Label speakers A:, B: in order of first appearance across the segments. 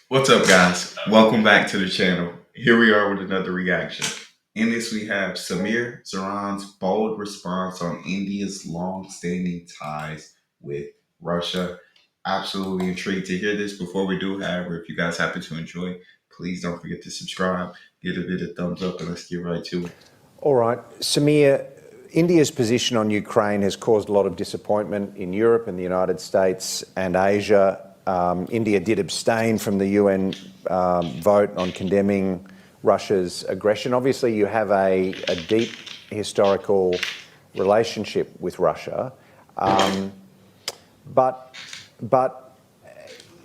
A: What's up, guys? Welcome back to the channel. Here we are with another reaction. In this, we have Saran's bold response on India's long-standing ties with Russia. Absolutely intrigued to hear this. Before we do, however, if you guys happen to enjoy, please don't forget to subscribe, give it a thumbs up, and let's get right to it.
B: All right. Samir, India's position on Ukraine has caused a lot of disappointment in Europe and the United States and Asia. India did abstain from the UN vote on condemning Russia's aggression. Obviously, you have a deep historical relationship with Russia, but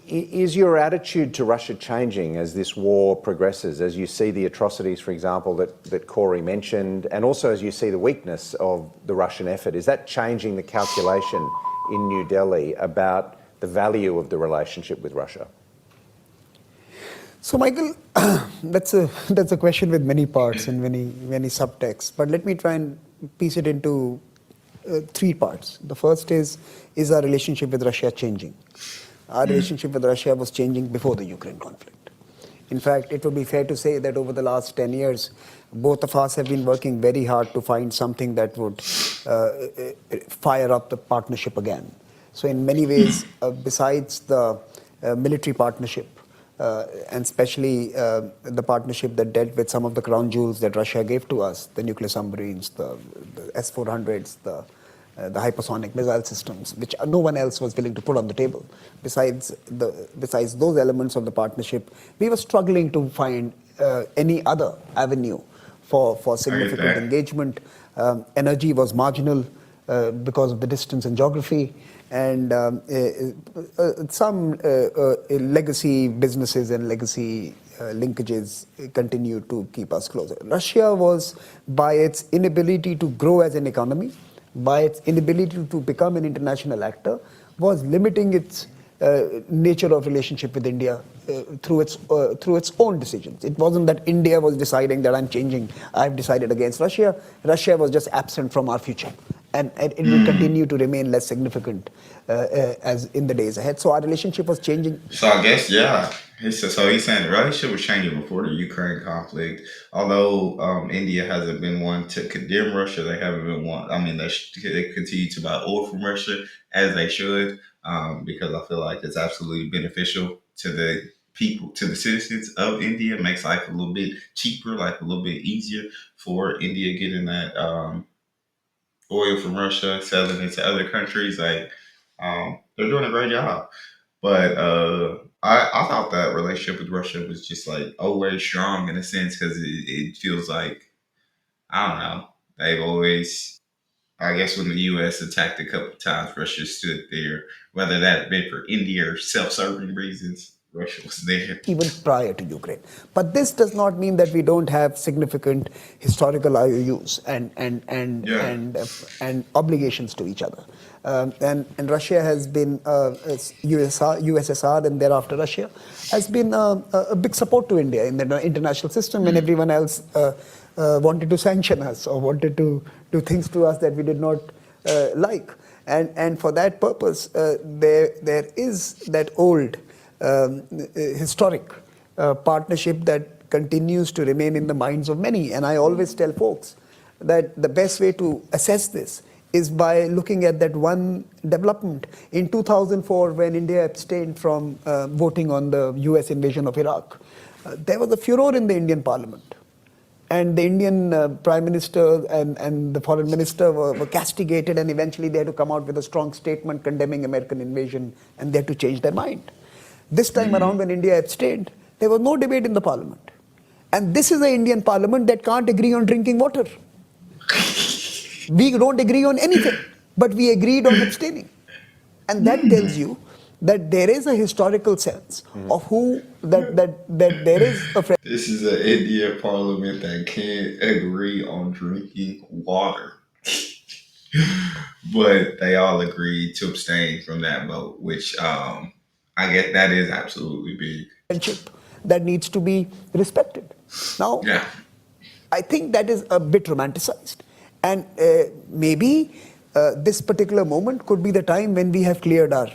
B: is your attitude to Russia changing as this war progresses, as you see the atrocities, for example, that Corey mentioned, and also as you see the weakness of the Russian effort? Is that changing the calculation in New Delhi about the value of the relationship with Russia?
C: So, Michael, that's a question with many parts and many subtexts. But let me try and piece it into three parts. The first is our relationship with Russia changing? Our relationship with Russia was changing before the Ukraine conflict. In fact, it would be fair to say that over the last 10 years, both of us have been working very hard to find something that would fire up the partnership again. So in many ways, besides the military partnership, and especially the partnership that dealt with some of the crown jewels that Russia gave to us, the nuclear submarines, the S-400s, the hypersonic missile systems, which no one else was willing to put on the table. Besides those elements of the partnership, we were struggling to find any other avenue for significant engagement. Energy was marginal because of the distance and geography, and some legacy businesses and legacy linkages continue to keep us closer. Russia was, by its inability to grow as an economy, by its inability to become an international actor, was limiting its nature of relationship with India through its own decisions. It wasn't that India was deciding that I'm changing, I've decided against Russia. Russia was just absent from our future, and it will continue to remain less significant as in the days ahead. So our relationship was changing.
A: So I guess yeah. So he's saying the relationship was changing before the Ukraine conflict. Although India hasn't been one to condemn Russia, they haven't been one. I mean, they continue to buy oil from Russia as they should, because I feel like it's absolutely beneficial to the people, to the citizens of India. It makes life a little bit cheaper, like a little bit easier for India getting that oil from Russia, selling it to other countries. Like they're doing a great job. But I thought that relationship with Russia was just like always strong in a sense because it feels like I don't know they've always I guess when the U.S. attacked a couple of times, Russia stood there, whether that been for India or self-serving reasons. Russia was there.
C: Even prior to Ukraine. But this does not mean that we don't have significant historical IOUs and obligations to each other. And Russia has been, USSR and thereafter Russia, has been a big support to India in the international system when everyone else wanted to sanction us or wanted to do things to us that we did not like. And for that purpose, there is that old historic partnership that continues to remain in the minds of many. And I always tell folks that the best way to assess this is by looking at that one development. In 2004, when India abstained from voting on the US invasion of Iraq, there was a furor in the Indian parliament. And the Indian Prime Minister and the Foreign Minister were castigated, and eventually they had to come out with a strong statement condemning American invasion, and they had to change their mind. This time around, when India abstained, there was no debate in the parliament. And this is the Indian parliament that can't agree on drinking water. We don't agree on anything, but we agreed on abstaining. And that tells you that there is a historical sense of that there is a friend.
A: This is an India parliament that can't agree on drinking water. But they all agreed to abstain from that vote, which I guess that is absolutely big.
C: Friendship that needs to be respected. Now,
A: Yeah.
C: I think that is a bit romanticized. And maybe this particular moment could be the time when we have cleared our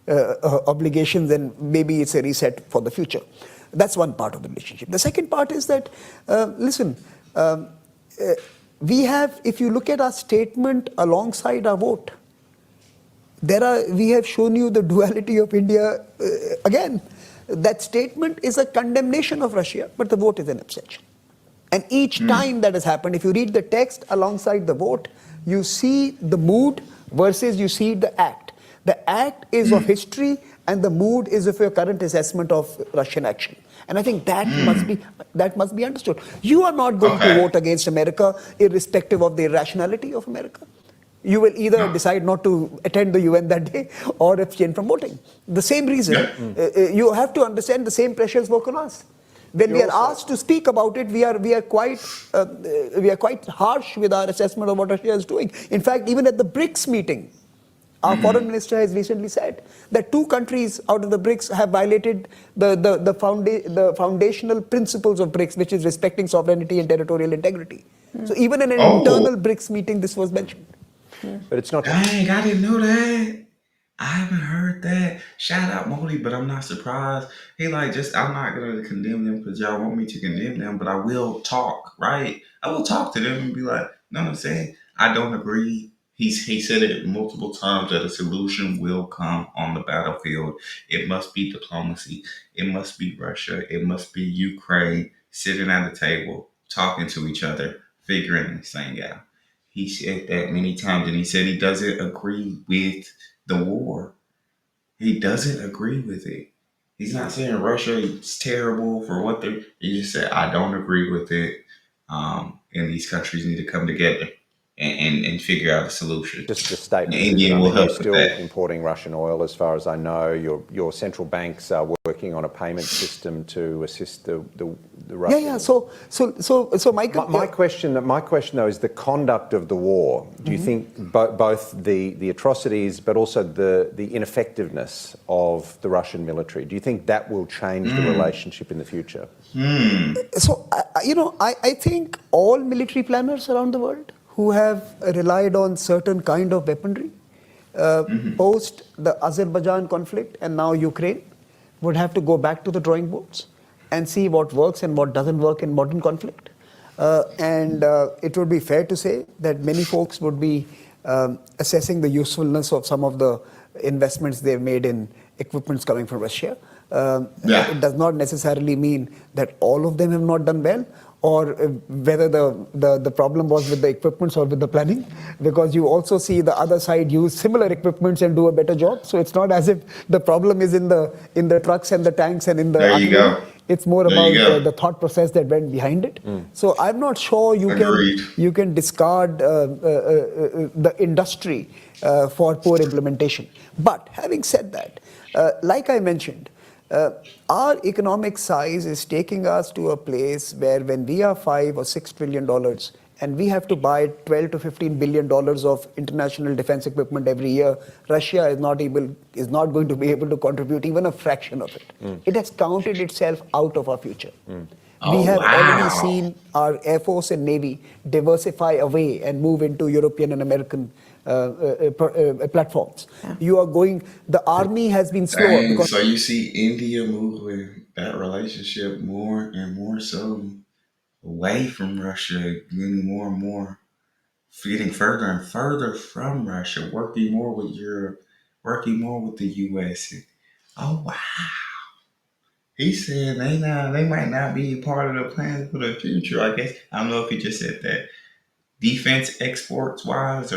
C: obligations, and maybe it's a reset for the future. That's one part of the relationship. The second part is that, we have, if you look at our statement alongside our vote, we have shown you the duality of India. Again, that statement is a condemnation of Russia, but the vote is an abstention. And each time that has happened, if you read the text alongside the vote, you see the mood versus you see the act. The act is of history, and the mood is of your current assessment of Russian action. And I think that must be understood. You are not going to vote against America irrespective of the irrationality of America. You will either decide not to attend the UN that day or abstain from voting. The same reason, you have to understand the same pressures work on us. When we are asked to speak about it, we are quite harsh with our assessment of what Russia is doing. In fact, even at the BRICS meeting, our foreign minister has recently said that 2 countries out of the BRICS have violated the foundational principles of BRICS, which is respecting sovereignty and territorial integrity. So even in an internal BRICS meeting, this was mentioned.
B: But it's not.
A: Dang, I didn't know that. I haven't heard that. Shout out Modi, but I'm not surprised. He I'm not gonna condemn them because y'all want me to condemn them, but I will talk, right? I will talk to them and be like, no, I'm saying I don't agree. He said it multiple times that a solution will come on the battlefield. It must be diplomacy. It must be Russia. It must be Ukraine sitting at the table, talking to each other, figuring this thing out. He said that many times, and he said he doesn't agree with the war. He doesn't agree with it. He's not saying Russia is terrible for what they're. He just said, I don't agree with it. And these countries need to come together and figure out a solution.
B: Just the statement.
A: India will help
B: you're
A: with
B: still
A: that.
B: importing Russian oil, as far as I know. Your central banks are working on a payment system to assist the Russians.
C: Yeah. So Michael,
B: My question though is the conduct of the war. Do you think both the atrocities, but also the ineffectiveness of the Russian military? Do you think that will change the relationship in the future?
C: So I think all military planners around the world who have relied on certain kind of weaponry post the Azerbaijan conflict and now Ukraine would have to go back to the drawing boards and see what works and what doesn't work in modern conflict. And it would be fair to say that many folks would be assessing the usefulness of some of the investments they've made in equipments coming from Russia. It does not necessarily mean that all of them have not done well, or whether the problem was with the equipments or with the planning, because you also see the other side use similar equipments and do a better job. So it's not as if the problem is in the trucks and the tanks and in the
A: There you go.
C: It's more about the thought process that went behind it. So I'm not sure you can discard the industry for poor implementation. But having said that, like I mentioned, our economic size is taking us to a place where when we are $5 or $6 trillion and we have to buy $12 to $15 billion of international defense equipment every year, Russia is not going to be able to contribute even a fraction of it. It has counted itself out of our future. We have already seen our Air Force and Navy diversify away and move into European and American platforms. The army has been slower.
A: So you see India moving that relationship more and more so away from Russia, getting more and more, getting further and further from Russia, working more with Europe, working more with the US. Oh wow. He said they might not be part of the plan for the future, I guess. I don't know if he just said that defense exports wise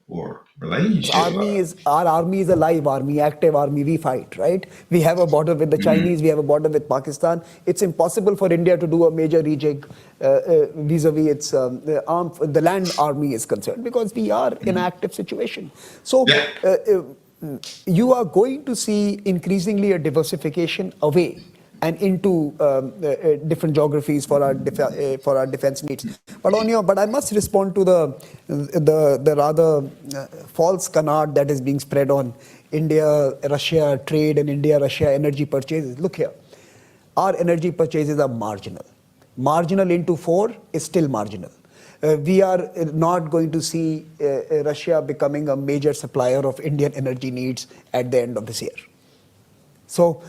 A: or relationship wise.
C: Our army is a live army, active army. We fight, right? We have a border with the Chinese. We have a border with Pakistan. It's impossible for India to do a major rejig vis-a-vis its the land army is concerned, because we are in an active situation. So you are going to see increasingly a diversification away and into different geographies for our defense needs. But I must respond to the rather false canard that is being spread on India-Russia trade and India-Russia energy purchases. Look here, our energy purchases are marginal. Marginal into 4 is still marginal. We are not going to see Russia becoming a major supplier of Indian energy needs at the end of this year. So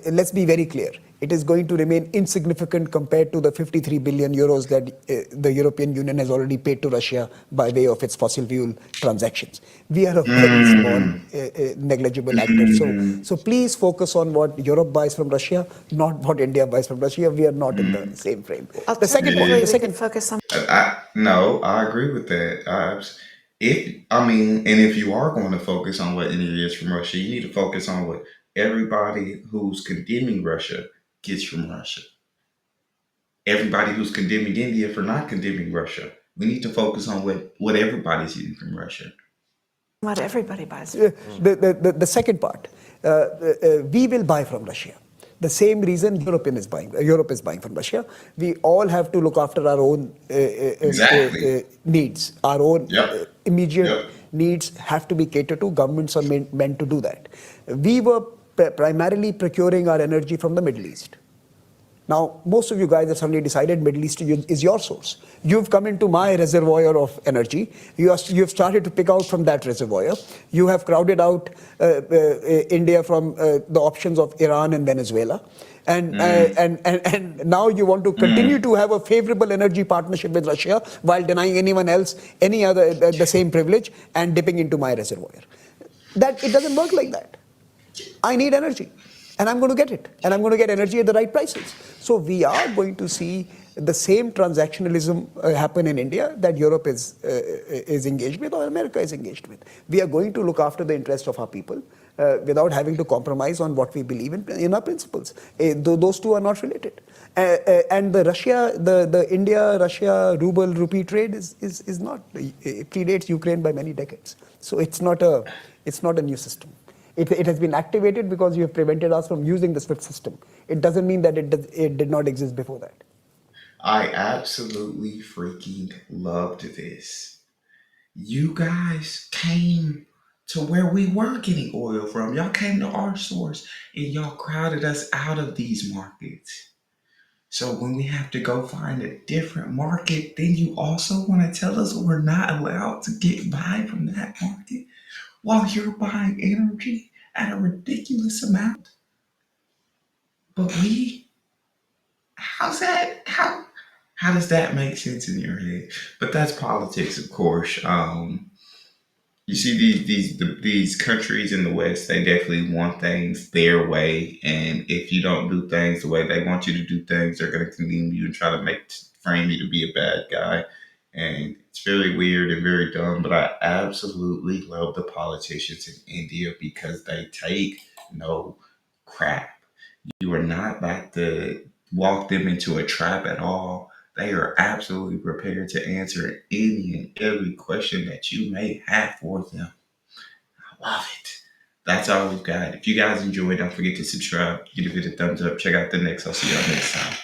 C: let's be very clear. It is going to remain insignificant compared to the 53 billion euros that the European Union has already paid to Russia by way of its fossil fuel transactions. We are a very small,
A: Mm,
C: negligible actor.
A: mm,
C: So please focus on what Europe buys from Russia, not what India buys from Russia. We are not in the
A: mm.
C: same frame. The second point,
A: Yeah.
D: Alternatively, we could focus on
A: No, I agree with that. And if you are going to focus on what India is from Russia, you need to focus on what everybody who's condemning Russia gets from Russia. Everybody who's condemning India for not condemning Russia. We need to focus on what everybody's getting from Russia.
D: what everybody buys.
C: the second part, we will buy from Russia. The same reason Europe is buying from Russia. We all have to look after our own
A: Exactly.
C: needs. Our own
A: Yep.
C: immediate
A: Yep.
C: needs have to be catered to. Governments are meant to do that. We were primarily procuring our energy from the Middle East. Now, most of you guys have suddenly decided Middle East is your source. You've come into my reservoir of energy. You've started to pick out from that reservoir. You have crowded out India from the options of Iran and Venezuela.
A: Mm,
C: And now you want to continue
A: mm.
C: to have a favorable energy partnership with Russia while denying anyone else any other the same privilege and dipping into my reservoir. That it doesn't work like that. I need energy and I'm going to get it. And I'm going to get energy at the right prices. So we are going to see the same transactionalism happen in India that Europe is engaged with or America is engaged with. We are going to look after the interests of our people without having to compromise on what we believe in our principles. Those two are not related. And the India-Russia ruble-rupee trade is not, it predates Ukraine by many decades. So it's not a new system. It has been activated because you have prevented us from using the SWIFT system. It doesn't mean that it did not exist before that.
A: I absolutely freaking loved this. You guys came to where we were getting oil from. Y'all came to our source and y'all crowded us out of these markets. So when we have to go find a different market, then you also want to tell us we're not allowed to get by from that market while you're buying energy at a ridiculous amount. But how's that? How does that make sense in your head? But that's politics, of course. You see these countries in the West, they definitely want things their way, and if you don't do things the way they want you to do things, they're going to condemn you and try to frame you to be a bad guy. And it's very weird and very dumb, but I absolutely love the politicians in India because they take no crap. You are not about to walk them into a trap at all. They are absolutely prepared to answer any and every question that you may have for them. I love it. That's all we've got. If you guys enjoyed, don't forget to subscribe, give it a thumbs up, check out the next. I'll see y'all next time.